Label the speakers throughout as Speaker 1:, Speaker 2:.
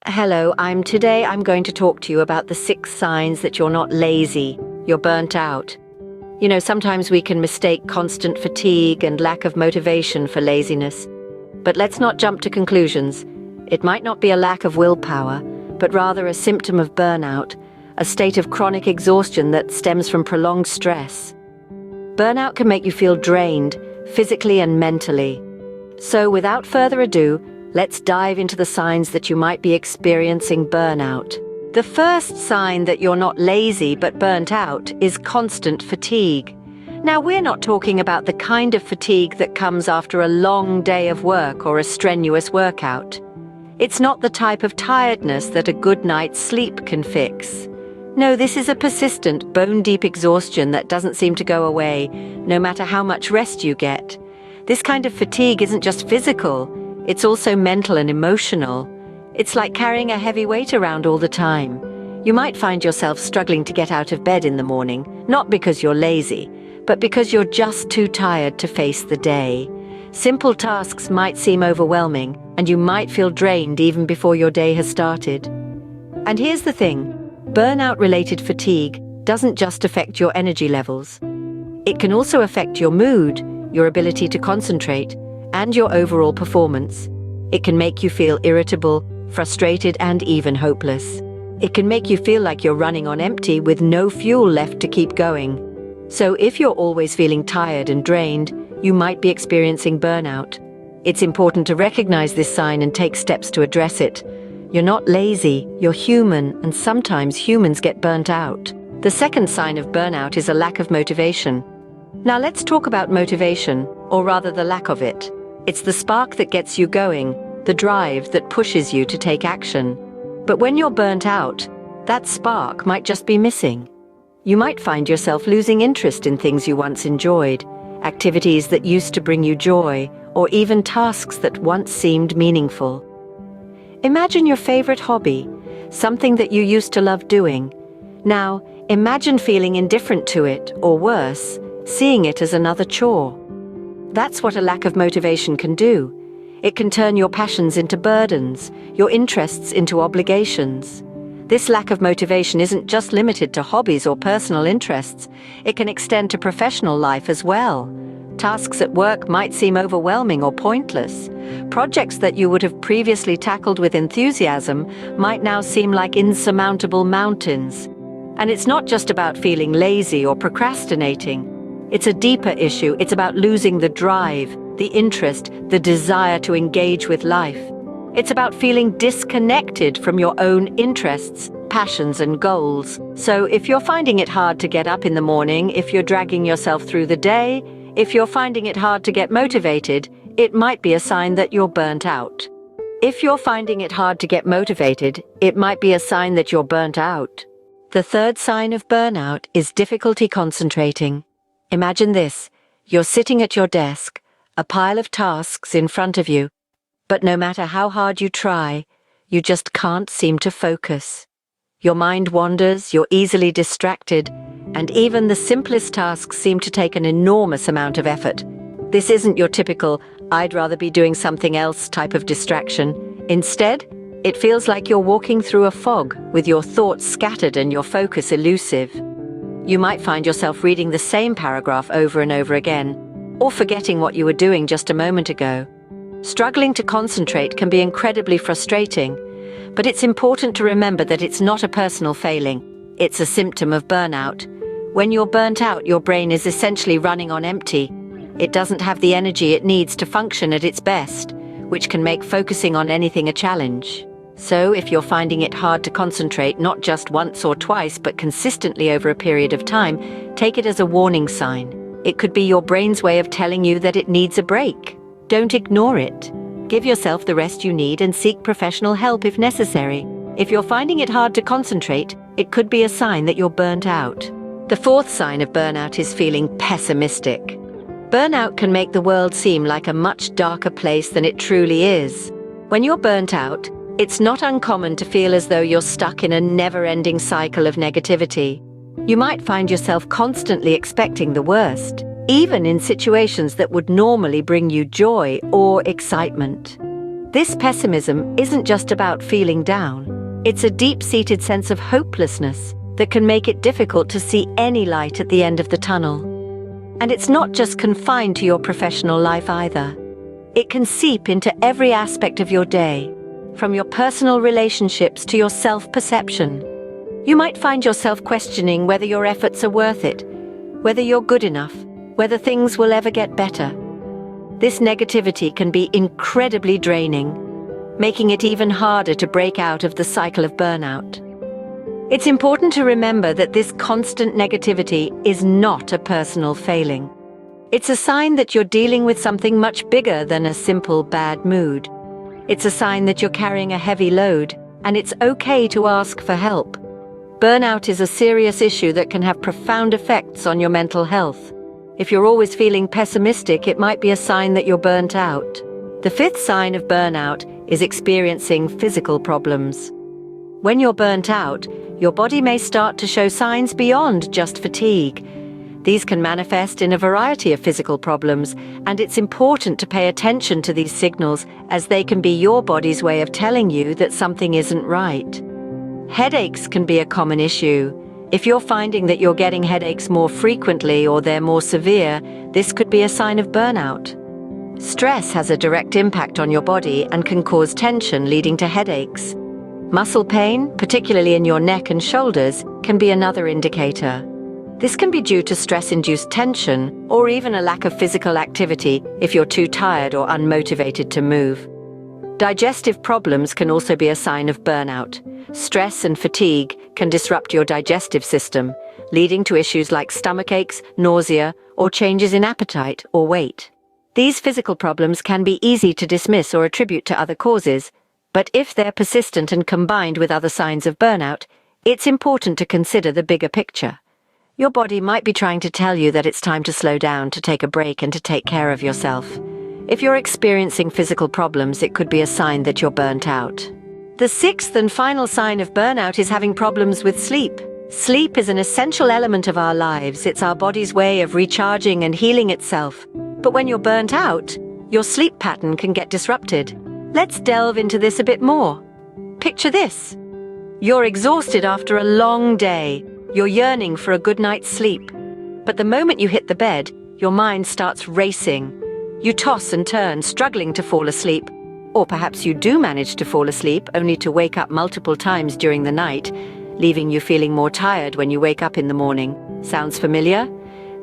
Speaker 1: Hello, today I'm going to talk to you about the 6 signs that you're not lazy, you're burnt out. Sometimes we can mistake constant fatigue and lack of motivation for laziness. But let's not jump to conclusions. It might not be a lack of willpower, but rather a symptom of burnout, a state of chronic exhaustion that stems from prolonged stress. Burnout can make you feel drained, physically and mentally. So without further ado, let's dive into the signs that you might be experiencing burnout. The first sign that you're not lazy but burnt out is constant fatigue. Now, we're not talking about the kind of fatigue that comes after a long day of work or a strenuous workout. It's not the type of tiredness that a good night's sleep can fix. No, this is a persistent, bone-deep exhaustion that doesn't seem to go away, no matter how much rest you get. This kind of fatigue isn't just physical. It's also mental and emotional. It's like carrying a heavy weight around all the time. You might find yourself struggling to get out of bed in the morning, not because you're lazy, but because you're just too tired to face the day. Simple tasks might seem overwhelming, and you might feel drained even before your day has started. And here's the thing, burnout-related fatigue doesn't just affect your energy levels. It can also affect your mood, your ability to concentrate, and your overall performance. It can make you feel irritable, frustrated, and even hopeless. It can make you feel like you're running on empty with no fuel left to keep going. So if you're always feeling tired and drained, you might be experiencing burnout. It's important to recognize this sign and take steps to address it. You're not lazy, you're human, and sometimes humans get burnt out. The second sign of burnout is a lack of motivation. Now let's talk about motivation, or rather the lack of it. It's the spark that gets you going, the drive that pushes you to take action. But when you're burnt out, that spark might just be missing. You might find yourself losing interest in things you once enjoyed, activities that used to bring you joy, or even tasks that once seemed meaningful. Imagine your favorite hobby, something that you used to love doing. Now, imagine feeling indifferent to it, or worse, seeing it as another chore. That's what a lack of motivation can do. It can turn your passions into burdens, your interests into obligations. This lack of motivation isn't just limited to hobbies or personal interests. It can extend to professional life as well. Tasks at work might seem overwhelming or pointless. Projects that you would have previously tackled with enthusiasm might now seem like insurmountable mountains. And it's not just about feeling lazy or procrastinating. It's a deeper issue. It's about losing the drive, the interest, the desire to engage with life. It's about feeling disconnected from your own interests, passions, and goals. So if you're finding it hard to get up in the morning, if you're dragging yourself through the day, if you're finding it hard to get motivated, it might be a sign that you're burnt out. If you're finding it hard to get motivated, it might be a sign that you're burnt out. The third sign of burnout is difficulty concentrating. Imagine this, you're sitting at your desk, a pile of tasks in front of you, but no matter how hard you try, you just can't seem to focus. Your mind wanders, you're easily distracted, and even the simplest tasks seem to take an enormous amount of effort. This isn't your typical, "I'd rather be doing something else" type of distraction. Instead, it feels like you're walking through a fog, with your thoughts scattered and your focus elusive. You might find yourself reading the same paragraph over and over again, or forgetting what you were doing just a moment ago. Struggling to concentrate can be incredibly frustrating, but it's important to remember that it's not a personal failing. It's a symptom of burnout. When you're burnt out, your brain is essentially running on empty. It doesn't have the energy it needs to function at its best, which can make focusing on anything a challenge. So if you're finding it hard to concentrate, not just once or twice, but consistently over a period of time, take it as a warning sign. It could be your brain's way of telling you that it needs a break. Don't ignore it. Give yourself the rest you need and seek professional help if necessary. If you're finding it hard to concentrate, it could be a sign that you're burnt out. The fourth sign of burnout is feeling pessimistic. Burnout can make the world seem like a much darker place than it truly is. When you're burnt out, it's not uncommon to feel as though you're stuck in a never-ending cycle of negativity. You might find yourself constantly expecting the worst, even in situations that would normally bring you joy or excitement. This pessimism isn't just about feeling down. It's a deep-seated sense of hopelessness that can make it difficult to see any light at the end of the tunnel. And it's not just confined to your professional life either. It can seep into every aspect of your day, from your personal relationships to your self-perception. You might find yourself questioning whether your efforts are worth it, whether you're good enough, whether things will ever get better. This negativity can be incredibly draining, making it even harder to break out of the cycle of burnout. It's important to remember that this constant negativity is not a personal failing. It's a sign that you're dealing with something much bigger than a simple bad mood. It's a sign that you're carrying a heavy load, and it's okay to ask for help. Burnout is a serious issue that can have profound effects on your mental health. If you're always feeling pessimistic, it might be a sign that you're burnt out. The fifth sign of burnout is experiencing physical problems. When you're burnt out, your body may start to show signs beyond just fatigue. These can manifest in a variety of physical problems, and it's important to pay attention to these signals, as they can be your body's way of telling you that something isn't right. Headaches can be a common issue. If you're finding that you're getting headaches more frequently or they're more severe, this could be a sign of burnout. Stress has a direct impact on your body and can cause tension, leading to headaches. Muscle pain, particularly in your neck and shoulders, can be another indicator. This can be due to stress-induced tension or even a lack of physical activity if you're too tired or unmotivated to move. Digestive problems can also be a sign of burnout. Stress and fatigue can disrupt your digestive system, leading to issues like stomach aches, nausea, or changes in appetite or weight. These physical problems can be easy to dismiss or attribute to other causes, but if they're persistent and combined with other signs of burnout, it's important to consider the bigger picture. Your body might be trying to tell you that it's time to slow down, to take a break, and to take care of yourself. If you're experiencing physical problems, it could be a sign that you're burnt out. The sixth and final sign of burnout is having problems with sleep. Sleep is an essential element of our lives. It's our body's way of recharging and healing itself. But when you're burnt out, your sleep pattern can get disrupted. Let's delve into this a bit more. Picture this. You're exhausted after a long day. You're yearning for a good night's sleep. But the moment you hit the bed, your mind starts racing. You toss and turn, struggling to fall asleep. Or perhaps you do manage to fall asleep, only to wake up multiple times during the night, leaving you feeling more tired when you wake up in the morning. Sounds familiar?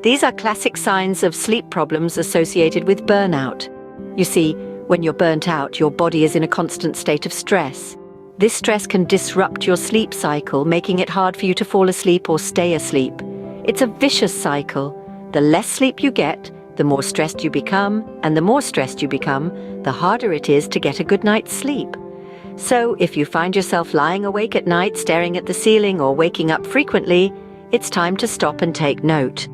Speaker 1: These are classic signs of sleep problems associated with burnout. You see, when you're burnt out, your body is in a constant state of stress. This stress can disrupt your sleep cycle, making it hard for you to fall asleep or stay asleep. It's a vicious cycle. The less sleep you get, the more stressed you become, and the more stressed you become, the harder it is to get a good night's sleep. So, if you find yourself lying awake at night, staring at the ceiling, or waking up frequently, it's time to stop and take note.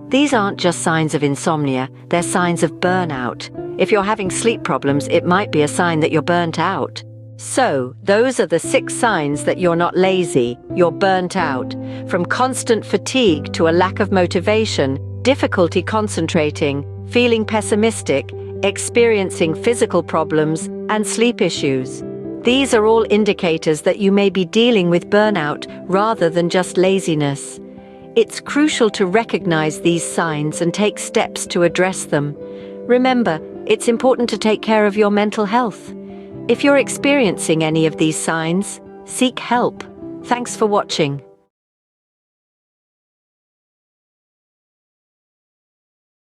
Speaker 1: These aren't just signs of insomnia, they're signs of burnout. If you're having sleep problems, it might be a sign that you're burnt out. So, those are the 6 signs that you're not lazy, you're burnt out. From constant fatigue to a lack of motivation, difficulty concentrating, feeling pessimistic, experiencing physical problems, and sleep issues. These are all indicators that you may be dealing with burnout rather than just laziness. It's crucial to recognize these signs and take steps to address them. Remember, it's important to take care of your mental health. If you're experiencing any of these signs, seek help. Thanks for watching.